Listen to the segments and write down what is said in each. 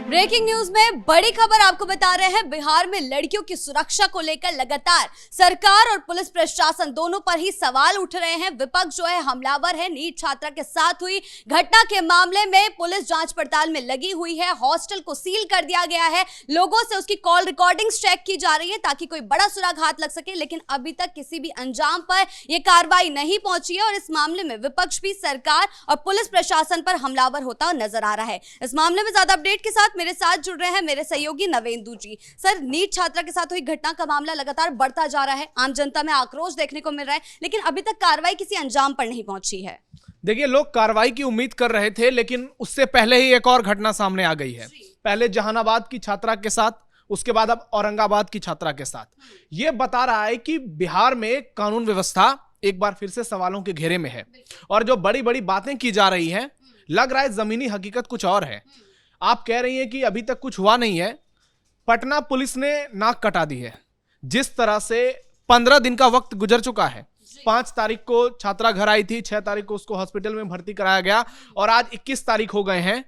Breaking news में बड़ी खबर आपको बता रहे हैं। बिहार में लड़कियों की सुरक्षा को लेकर लगातार सरकार और पुलिस प्रशासन दोनों पर ही सवाल उठ रहे हैं। विपक्ष जो है हमलावर है। नीट छात्रा के साथ हुई घटना के मामले में पुलिस जांच पड़ताल में लगी हुई है। हॉस्टल को सील कर दिया गया है। लोगों से उसकी कॉल रिकॉर्डिंग्स चेक की जा रही है ताकि कोई बड़ा सुराग हाथ लग सके, लेकिन अभी तक किसी भी अंजाम पर यह कार्रवाई नहीं पहुंची है और इस मामले में विपक्ष भी सरकार और पुलिस प्रशासन पर हमलावर होता नजर आ रहा है। इस मामले में ज्यादा अपडेट के साथ मेरे साथ जुड़ रहे हैं मेरे सहयोगी नवेंदु जी। सर, नीट छात्रा के साथ हुई घटना का मामला लगातार बढ़ता जा रहा है। आम जनता में आक्रोश देखने को मिल रहा है, लेकिन अभी तक कार्रवाई किसी अंजाम पर नहीं पहुंची है। देखिए, लोग कार्रवाई की उम्मीद कर रहे थे, लेकिन उससे पहले ही एक और घटना सामने आ गई है। पहले जहानाबाद की छात्रा के साथ, उसके बाद अब औरंगाबाद की छात्रा के साथ। यह बता रहा है कि बिहार में कानून व्यवस्था एक बार फिर से सवालों के घेरे में है और जो बड़ी बड़ी बातें की जा रही हैं, लग रहा है जमीनी हकीकत कुछ और है। आप कह रही हैं कि अभी तक कुछ हुआ नहीं है। पटना पुलिस ने नाक कटा दी है। जिस तरह से 15 दिन का वक्त गुजर चुका है। 5 तारीख को छात्रा घर आई थी, 6 तारीख को उसको हॉस्पिटल में भर्ती कराया गया और आज 21 तारीख हो गए हैं।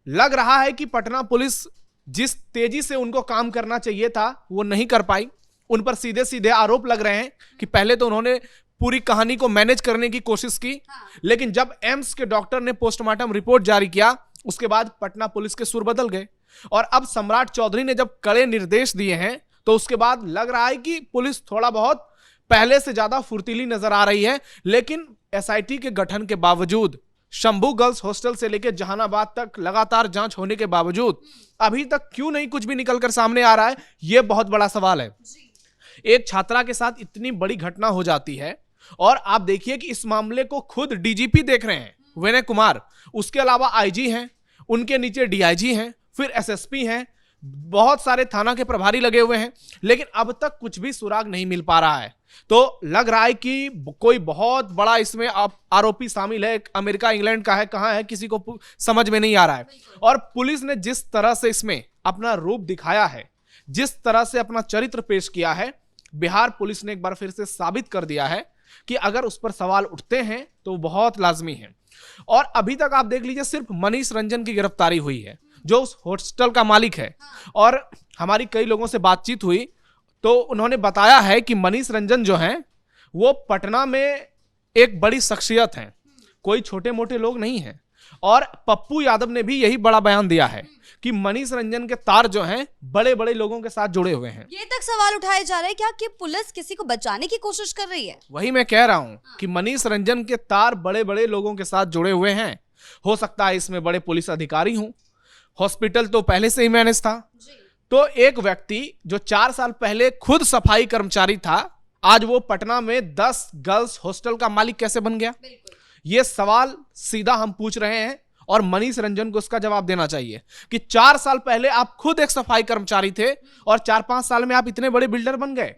लग रहा है कि पटना पुलिस जिस तेजी से उनको काम करना चाहिए था वो नहीं कर पाई। उन पर सीधे सीधे आरोप लग रहे हैं कि पहले तो उन्होंने पूरी कहानी को मैनेज करने की कोशिश की, लेकिन जब एम्स के डॉक्टर ने पोस्टमार्टम रिपोर्ट जारी किया, उसके बाद पटना पुलिस के सुर बदल गए और अब सम्राट चौधरी ने जब कड़े निर्देश दिए हैं तो उसके बाद लग रहा है कि पुलिस थोड़ा बहुत पहले से ज्यादा फुर्तीली नजर आ रही है। लेकिन एसआईटी के गठन के बावजूद, शंभू गर्ल्स हॉस्टल से लेकर जहानाबाद तक लगातार जांच होने के बावजूद अभी तक क्यों नहीं कुछ भी निकलकर सामने आ रहा है, यह बहुत बड़ा सवाल है। एक छात्रा के साथ इतनी बड़ी घटना हो जाती है और आप देखिए कि इस मामले को खुद डीजीपी देख रहे हैं, विनय कुमार। उसके अलावा आईजी हैं, उनके नीचे डीआईजी हैं, फिर एसएसपी हैं, बहुत सारे थाना के प्रभारी लगे हुए हैं, लेकिन अब तक कुछ भी सुराग नहीं मिल पा रहा है। तो लग रहा है कि कोई बहुत बड़ा इसमें आरोपी शामिल है। अमेरिका इंग्लैंड का है, कहां है, किसी को समझ में नहीं आ रहा है। और पुलिस ने जिस तरह से इसमें अपना रूप दिखाया है, जिस तरह से अपना चरित्र पेश किया है, बिहार पुलिस ने एक बार फिर से साबित कर दिया है कि अगर उस पर सवाल उठते हैं तो बहुत लाजमी है। और अभी तक आप देख लीजिए, सिर्फ मनीष रंजन की गिरफ्तारी हुई है जो उस हॉस्टल का मालिक है। और हमारी कई लोगों से बातचीत हुई तो उन्होंने बताया है कि मनीष रंजन जो हैं वो पटना में एक बड़ी शख्सियत हैं, कोई छोटे मोटे लोग नहीं हैं। और पप्पू यादव ने भी यही बड़ा बयान दिया है कि मनीष रंजन के तार जो हैं बड़े बड़े लोगों के साथ जुड़े हुए हैं। ये तक सवाल उठाए जा रहे हैं क्या कि पुलिस किसी को बचाने की कोशिश कर रही है? वही मैं कह रहा हूं कि मनीष रंजन के तार बड़े बड़े लोगों के साथ जुड़े हुए हैं। हो सकता है इसमें बड़े पुलिस अधिकारी हों। हॉस्पिटल तो पहले से ही मैनेज था। तो एक व्यक्ति जो 4 साल पहले खुद सफाई कर्मचारी था, आज वो पटना में 10 गर्ल्स हॉस्टल का मालिक कैसे बन गया? ये सवाल सीधा हम पूछ रहे हैं और मनीष रंजन को उसका जवाब देना चाहिए कि 4 साल पहले आप खुद एक सफाई कर्मचारी थे और 4-5 साल में आप इतने बड़े बिल्डर बन गए।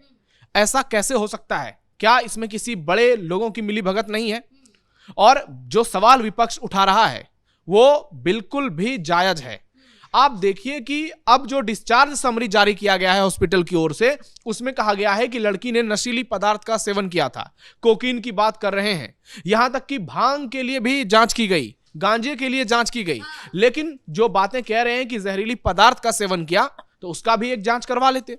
ऐसा कैसे हो सकता है? क्या इसमें किसी बड़े लोगों की मिलीभगत नहीं है? और जो सवाल विपक्ष उठा रहा है वो बिल्कुल भी जायज है। आप देखिए कि अब जो डिस्चार्ज समरी जारी किया गया है हॉस्पिटल की ओर से, उसमें कहा गया है कि लड़की ने नशीली पदार्थ का सेवन किया था। कोकीन की बात कर रहे हैं, यहां तक कि भांग के लिए भी जांच की गई, गांजे के लिए जांच की गई। लेकिन जो बातें कह रहे हैं कि जहरीली पदार्थ का सेवन किया, तो उसका भी एक जांच करवा लेते।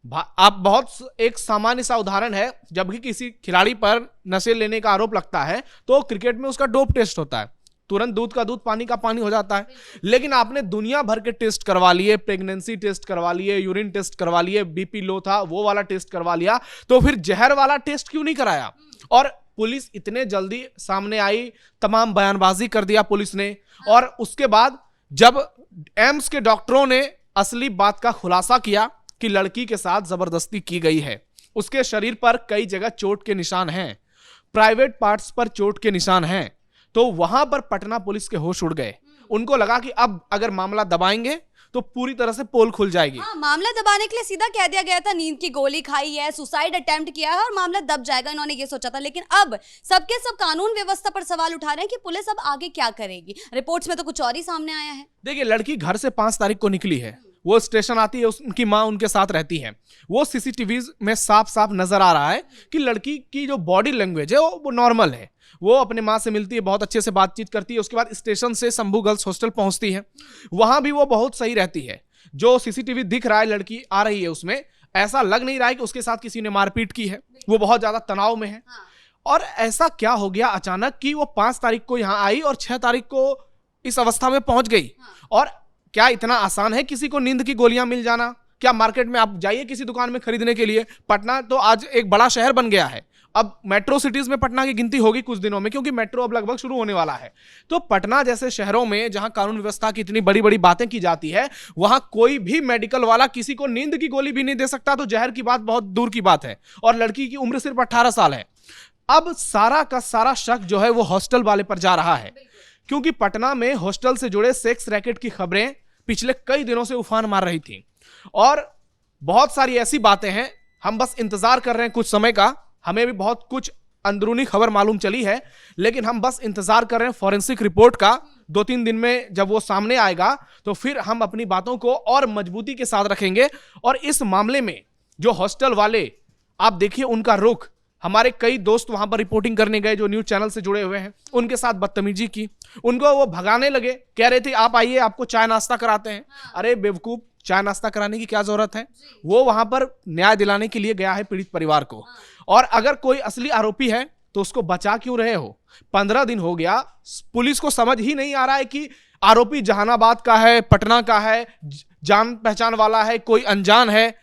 आप बहुत एक सामान्य सा उदाहरण है, जब भी किसी खिलाड़ी पर नशे लेने का आरोप लगता है तो क्रिकेट में उसका डोप टेस्ट होता है, तुरंत दूध का दूध पानी का पानी हो जाता है। लेकिन आपने दुनिया भर के टेस्ट करवा लिए, प्रेगनेंसी टेस्ट करवा लिए, यूरिन टेस्ट करवा लिए, बीपी लो था वो वाला टेस्ट करवा लिया, तो फिर जहर वाला टेस्ट क्यों नहीं कराया? और पुलिस इतने जल्दी सामने आई, तमाम बयानबाजी कर दिया पुलिस ने। और उसके बाद जब एम्स के डॉक्टरों ने असली बात का खुलासा किया कि लड़की के साथ जबरदस्ती की गई है, उसके शरीर पर कई जगह चोट के निशान हैं, प्राइवेट पार्ट्स पर चोट के निशान हैं, तो वहां पर पटना पुलिस के होश उड़ गए। उनको लगा कि अब अगर मामला दबाएंगे तो पूरी तरह से पोल खुल जाएगी। मामला दबाने के लिए सीधा कह दिया गया था नींद की गोली खाई है, सुसाइड अटेम्प्ट किया है और मामला दब जाएगा, इन्होंने ये सोचा था। लेकिन अब सबके सब कानून व्यवस्था पर सवाल उठा रहे हैं कि पुलिस अब आगे क्या करेगी। रिपोर्ट्स में तो कुछ और ही सामने आया है। देखिए, लड़की घर से 5 तारीख को निकली है, वो स्टेशन आती है, उनकी माँ उनके साथ रहती है। वो सीसीटीवी में साफ साफ नजर आ रहा है कि लड़की की जो बॉडी लैंग्वेज है वो नॉर्मल है। वो अपने माँ से मिलती है, बहुत अच्छे से बातचीत करती है। उसके बाद स्टेशन से शंभू गर्ल्स हॉस्टल पहुंचती है, वहां भी वो बहुत सही रहती है। जो सीसीटीवी दिख रहा है, लड़की आ रही है, उसमें ऐसा लग नहीं रहा है कि उसके साथ किसी ने मारपीट की है। वो बहुत ज्यादा तनाव में है। और ऐसा क्या हो गया अचानक कि वो 5 तारीख को यहां आई और 6 तारीख को इस अवस्था में पहुंच गई। और क्या इतना आसान है किसी को नींद की गोलियां मिल जाना? क्या मार्केट में आप जाइए किसी दुकान में खरीदने के लिए, पटना तो आज एक बड़ा शहर बन गया है। अब मेट्रो सिटीज में पटना की गिनती होगी कुछ दिनों में, क्योंकि मेट्रो अब लगभग शुरू होने वाला है। तो पटना जैसे शहरों में जहां कानून व्यवस्था की इतनी बड़ी बड़ी बातें की जाती है, वहां कोई भी मेडिकल वाला किसी को नींद की गोली भी नहीं दे सकता, तो जहर की बात बहुत दूर की बात है। और लड़की की उम्र सिर्फ 18 साल है। अब सारा का सारा शक जो है वो हॉस्टल वाले पर जा रहा है, क्योंकि पटना में हॉस्टल से जुड़े सेक्स रैकेट की खबरें पिछले कई दिनों से उफान मार रही थी। और बहुत सारी ऐसी बातें हैं, हम बस इंतजार कर रहे हैं कुछ समय का। हमें भी बहुत कुछ अंदरूनी खबर मालूम चली है, लेकिन हम बस इंतजार कर रहे हैं फॉरेंसिक रिपोर्ट का। 2-3 दिन में जब वो सामने आएगा तो फिर हम अपनी बातों को और मजबूती के साथ रखेंगे। और इस मामले में जो हॉस्टल वाले, आप देखिए उनका रुख, हमारे कई दोस्त वहां पर रिपोर्टिंग करने गए जो न्यूज चैनल से जुड़े हुए हैं, उनके साथ बदतमीजी की, उनको वो भगाने लगे, कह रहे थे आप आइए आपको चाय नाश्ता कराते हैं। अरे बेवकूफ, चाय नाश्ता कराने की क्या जरूरत है? वो वहां पर न्याय दिलाने के लिए गया है पीड़ित परिवार को। और अगर कोई असली आरोपी है तो उसको बचा क्यों रहे हो? 15 दिन हो गया, पुलिस को समझ ही नहीं आ रहा है कि आरोपी जहानाबाद का है, पटना का है, जान पहचान वाला है, कोई अनजान है।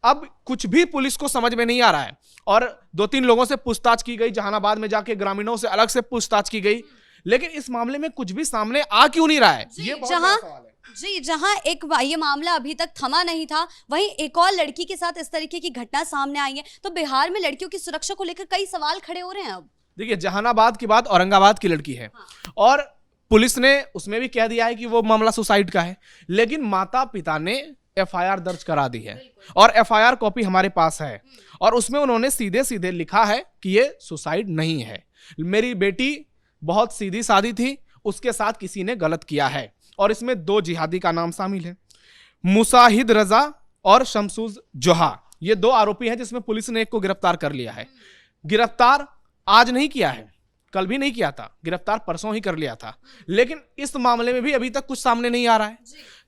अब कुछ भी पुलिस को समझ में नहीं आ रहा है। और 2-3 लोगों से पूछताछ की गई, जहानाबाद में जाके ग्रामीणों से अलग से पूछताछ की गई, लेकिन इस मामले में कुछ भी सामने आ क्यों नहीं रहा है? ये बहुत बड़ा सवाल है। जहां एक ये मामला अभी तक थमा नहीं था, वहीं एक और लड़की के साथ इस तरीके की घटना सामने आई है। तो बिहार में लड़कियों की सुरक्षा को लेकर कई सवाल खड़े हो रहे हैं। अब देखिए, जहानाबाद की बात औरंगाबाद की लड़की है। और पुलिस ने उसमें भी कह दिया है कि वो मामला सुसाइड का है, लेकिन माता पिता ने एफआईआर दर्ज करा दी है। और एफआईआर कॉपी हमारे पास है, और उसमें उन्होंने सीधे सीधे लिखा है कि ये सुसाइड नहीं है, मेरी बेटी बहुत सीधी सादी थी, उसके साथ किसी ने गलत किया है। और इसमें 2 जिहादी का नाम शामिल है, मुसाहिद रजा और शमसूज जोहा। ये 2 आरोपी हैं जिसमें पुलिस ने एक को गिरफ्तार कर लिया है। गिरफ्तार आज नहीं किया है, कल भी नहीं किया था, गिरफ्तार परसों ही कर लिया था। लेकिन इस मामले में भी अभी तक कुछ सामने नहीं आ रहा है।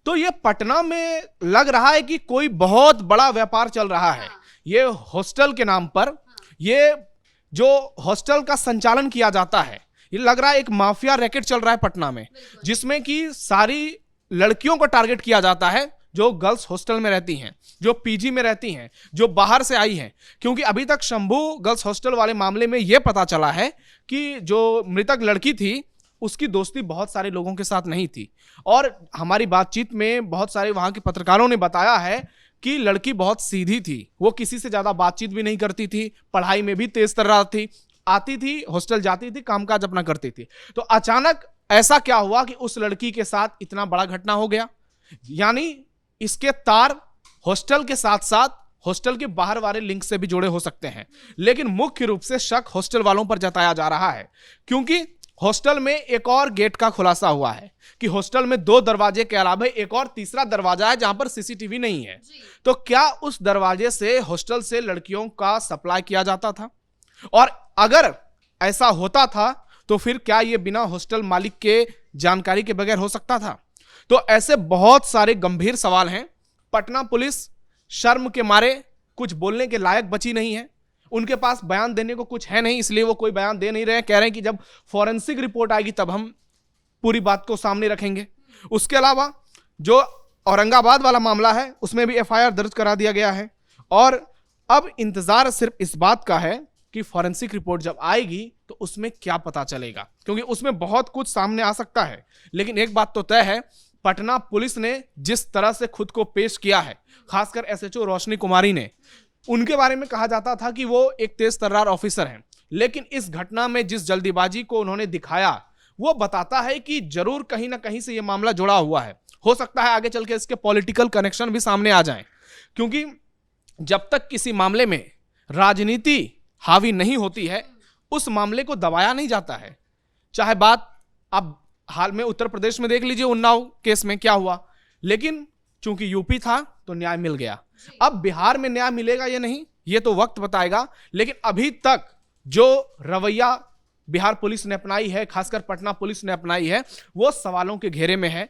तो ये पटना में लग रहा है कि कोई बहुत बड़ा व्यापार चल रहा है। ये हॉस्टल के नाम पर, ये जो हॉस्टल का संचालन किया जाता है, ये लग रहा है एक माफिया रैकेट चल रहा है पटना में, जिसमें कि सारी लड़कियों को टारगेट किया जाता है जो गर्ल्स हॉस्टल में रहती हैं, जो पीजी में रहती हैं, जो बाहर से आई हैं। क्योंकि अभी तक शंभू गर्ल्स हॉस्टल वाले मामले में यह पता चला है कि जो मृतक लड़की थी उसकी दोस्ती बहुत सारे लोगों के साथ नहीं थी। और हमारी बातचीत में बहुत सारे वहां के पत्रकारों ने बताया है कि लड़की बहुत सीधी थी, वो किसी से ज्यादा बातचीत भी नहीं करती थी, पढ़ाई में भी तेज तर्रार थी, आती थी हॉस्टल जाती थी, कामकाज अपना करती थी। तो अचानक ऐसा क्या हुआ कि उस लड़की के साथ इतना बड़ा घटना हो गया? यानी इसके तार हॉस्टल के साथ साथ हॉस्टल के बाहर वाले लिंक से भी जुड़े हो सकते हैं। लेकिन मुख्य रूप से शक हॉस्टल वालों पर जताया जा रहा है, क्योंकि हॉस्टल में एक और गेट का खुलासा हुआ है कि हॉस्टल में 2 दरवाजे के अलावा एक और तीसरा दरवाजा है जहां पर सीसीटीवी नहीं है। तो क्या उस दरवाजे से हॉस्टल से लड़कियों का सप्लाई किया जाता था? और अगर ऐसा होता था तो फिर क्या यह बिना हॉस्टल मालिक के जानकारी के बगैर हो सकता था? तो ऐसे बहुत सारे गंभीर सवाल हैं। पटना पुलिस शर्म के मारे कुछ बोलने के लायक बची नहीं है, उनके पास बयान देने को कुछ है नहीं, इसलिए वो कोई बयान दे नहीं रहे हैं। कह रहे हैं कि जब फॉरेंसिक रिपोर्ट आएगी तब हम पूरी बात को सामने रखेंगे। उसके अलावा जो औरंगाबाद वाला मामला है उसमें भी एफआईआर दर्ज करा दिया गया है, और अब इंतजार सिर्फ इस बात का है कि फॉरेंसिक रिपोर्ट जब आएगी तो उसमें क्या पता चलेगा, क्योंकि उसमें बहुत कुछ सामने आ सकता है। लेकिन एक बात तो तय है, पटना पुलिस ने जिस तरह से खुद को पेश किया है, खासकर एसएचओ रोशनी कुमारी ने, उनके बारे में कहा जाता था कि वो एक तेज तर्रार ऑफिसर हैं। लेकिन इस घटना में जिस जल्दीबाजी को उन्होंने दिखाया वो बताता है कि जरूर कहीं ना कहीं से यह मामला जुड़ा हुआ है। हो सकता है आगे चल के इसके पॉलिटिकल कनेक्शन भी सामने आ जाएं, क्योंकि जब तक किसी मामले में राजनीति हावी नहीं होती है उस मामले को दबाया नहीं जाता है। चाहे बात आप हाल में उत्तर प्रदेश में देख लीजिए, उन्नाव केस में क्या हुआ, लेकिन चूंकि यूपी था तो न्याय मिल गया। अब बिहार में न्याय मिलेगा या नहीं ये तो वक्त बताएगा, लेकिन अभी तक जो रवैया बिहार पुलिस ने अपनाई है, खासकर पटना पुलिस ने अपनाई है, वो सवालों के घेरे में है।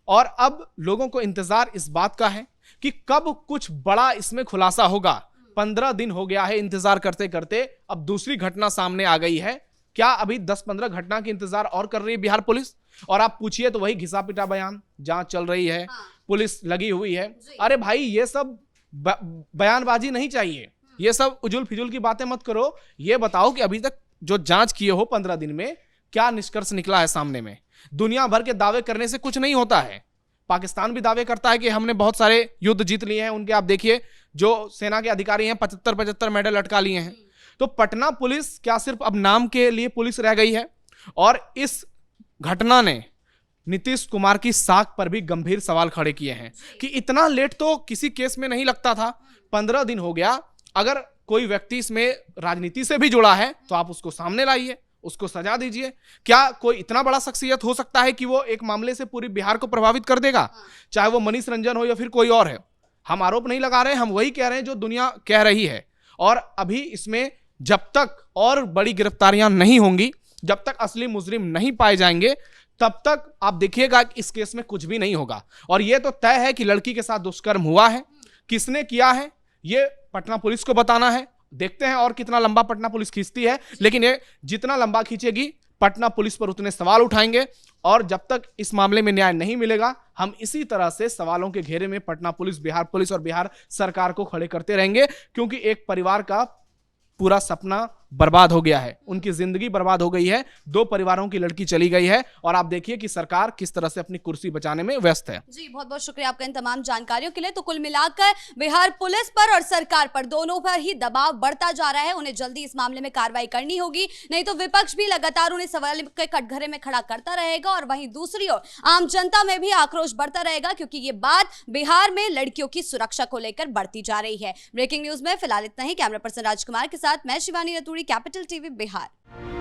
और अब लोगों को इंतजार इस बात का है कि कब कुछ बड़ा इसमें खुलासा होगा। 15 दिन हो गया है इंतजार करते करते, अब दूसरी घटना सामने आ गई है। क्या अभी 10-15 घटना की इंतजार और कर रही है बिहार पुलिस? और आप पूछिए तो वही घिसा पिटा बयान, जांच चल रही है, पुलिस लगी हुई है। अरे भाई ये सब बयानबाजी नहीं चाहिए, ये सब उजुल फिजुल की बातें मत करो। ये बताओ कि अभी तक जो जांच किए हो 15 दिन में क्या निष्कर्ष निकला है सामने में। दुनिया भर के दावे करने से कुछ नहीं होता है। पाकिस्तान भी दावे करता है कि हमने बहुत सारे युद्ध जीत लिए हैं, उनके आप देखिए जो सेना के अधिकारी हैं 75-75 मेडल लटका लिए हैं। तो पटना पुलिस क्या सिर्फ अब नाम के लिए पुलिस रह गई है? और इस घटना ने नीतीश कुमार की साख पर भी गंभीर सवाल खड़े किए हैं कि इतना लेट तो किसी केस में नहीं लगता था, 15 दिन हो गया। अगर कोई व्यक्ति इसमें राजनीति से भी जुड़ा है तो आप उसको सामने लाइए, उसको सजा दीजिए। क्या कोई इतना बड़ा शख्सियत हो सकता है कि वो एक मामले से पूरी बिहार को प्रभावित कर देगा? चाहे वो मनीष रंजन हो या फिर कोई और है। हम आरोप नहीं लगा रहे, हम वही कह रहे हैं जो दुनिया कह रही है। और अभी इसमें जब तक और बड़ी गिरफ्तारियां नहीं होंगी, जब तक असली मुजरिम नहीं पाए जाएंगे, तब तक आप देखिएगा कि इस केस में कुछ भी नहीं होगा। और यह तो तय है कि लड़की के साथ दुष्कर्म हुआ है, किसने किया है ये पटना पुलिस को बताना है। देखते हैं और कितना लंबा पटना पुलिस खींचती है, लेकिन ये जितना लंबा खींचेगी पटना पुलिस पर उतने सवाल उठाएंगे। और जब तक इस मामले में न्याय नहीं मिलेगा, हम इसी तरह से सवालों के घेरे में पटना पुलिस, बिहार पुलिस और बिहार सरकार को खड़े करते रहेंगे, क्योंकि एक परिवार का पूरा सपना बर्बाद हो गया है, उनकी जिंदगी बर्बाद हो गई है, 2 परिवारों की लड़की चली गई है। और आप देखिए कि सरकार किस तरह से अपनी कुर्सी बचाने में व्यस्त है। जी बहुत बहुत शुक्रिया आपका इन तमाम जानकारियों के लिए। तो कुल मिलाकर बिहार पुलिस पर और सरकार पर दोनों पर ही दबाव बढ़ता जा रहा है। उन्हें जल्दी इस मामले में कार्रवाई करनी होगी, नहीं तो विपक्ष भी लगातार उन्हें सवाल के कटघरे में खड़ा करता रहेगा। और वहीं दूसरी ओर आम जनता में भी आक्रोश बढ़ता रहेगा, क्योंकि ये बात बिहार में लड़कियों की सुरक्षा को लेकर बढ़ती जा रही है। ब्रेकिंग न्यूज में फिलहाल इतना ही। कैमरा पर्सन राजकुमार के साथ मैं शिवानी रतूड़ी, कैपिटल टीवी बिहार।